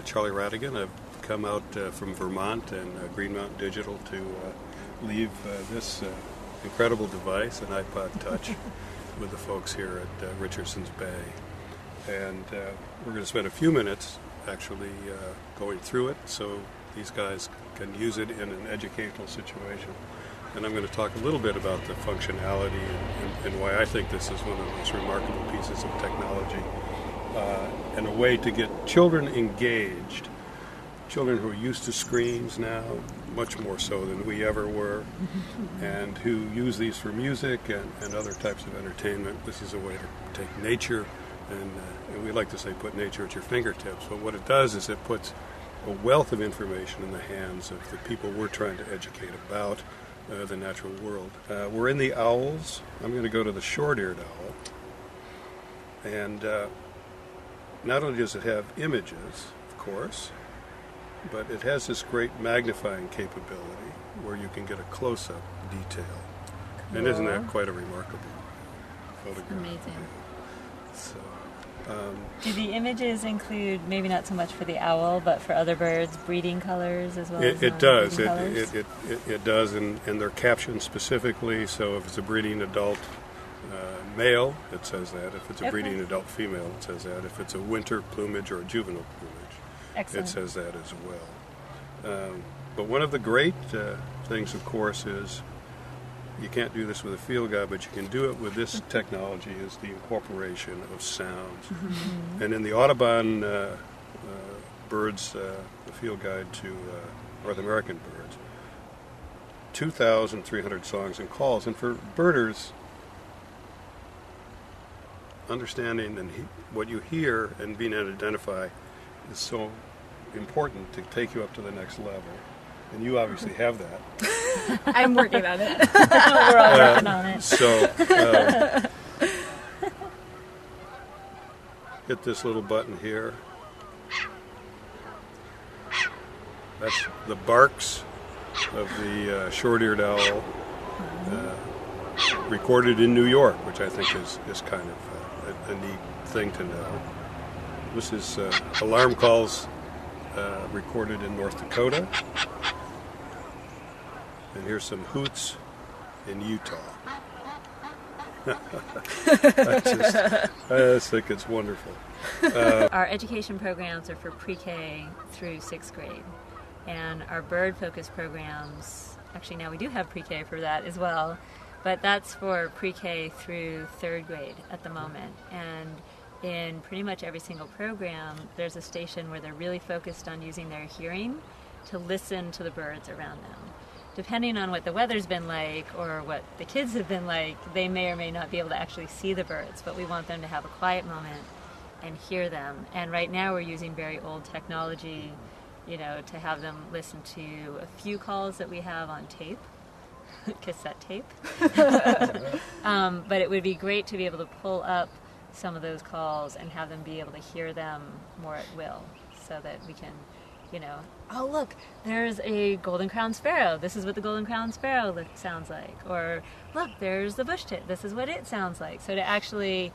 Charlie Radigan. I've come out from Vermont and Green Mountain Digital to leave this incredible device, an iPod Touch, with the folks here at Richardson's Bay. And we're going to spend a few minutes actually going through it so these guys can use it in an educational situation. And I'm going to talk a little bit about the functionality and why I think this is one of the most remarkable pieces of technology and a way to get children engaged, children who are used to screens now, much more so than we ever were, and who use these for music and other types of entertainment. This is a way to take nature, and we like to say put nature at your fingertips, but what it does is it puts a wealth of information in the hands of the people we're trying to educate about the natural world. We're in the owls. I'm going to go to the short-eared owl. And not only does it have images, of course, but it has this great magnifying capability where you can get a close-up detail. Cool. And isn't that quite a remarkable photograph? Amazing. So, do the images include, maybe not so much for the owl, but for other birds, breeding colors as well? It does. It does, and they're captioned specifically. So if it's a breeding adult male, it says that. If it's a breeding adult female, it says that. If it's a winter plumage or a juvenile plumage, excellent, it says that as well. But one of the great things, of course, is you can't do this with a field guide, but you can do it with this technology, is the incorporation of sounds. Mm-hmm. And in the Audubon birds, the field guide to North American birds, 2,300 songs and calls. And for birders, understanding what you hear and being able to identify is so important to take you up to the next level. And you obviously have that. I'm working on it. We're all working on it. So, hit this little button here. That's the barks of the short-eared owl, recorded in New York, which I think is kind of a neat thing to know. This is alarm calls recorded in North Dakota. And here's some hoots in Utah. I just think it's wonderful. Our education programs are for pre-K through 6th grade. And our bird-focused programs, actually now we do have pre-K for that as well, but that's for pre-K through 3rd grade at the moment. And in pretty much every single program, there's a station where they're really focused on using their hearing to listen to the birds around them. Depending on what the weather's been like or what the kids have been like, they may or may not be able to actually see the birds, but we want them to have a quiet moment and hear them. And right now we're using very old technology, to have them listen to a few calls that we have on tape, cassette tape. But it would be great to be able to pull up some of those calls and have them be able to hear them more at will, so that we can, oh look, there's a golden crowned sparrow. This is what the golden crowned sparrow sounds like. Or look, there's the bush tit. This is what it sounds like. So to actually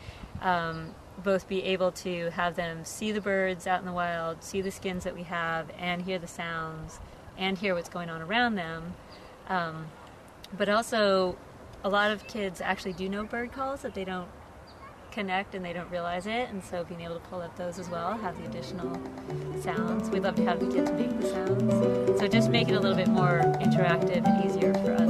both be able to have them see the birds out in the wild, see the skins that we have, and hear the sounds, and hear what's going on around them. But also, a lot of kids actually do know bird calls that they don't connect and they don't realize it, and so being able to pull up those as well, have the additional sounds. We'd love to have the kids make the sounds. So just make it a little bit more interactive and easier for us.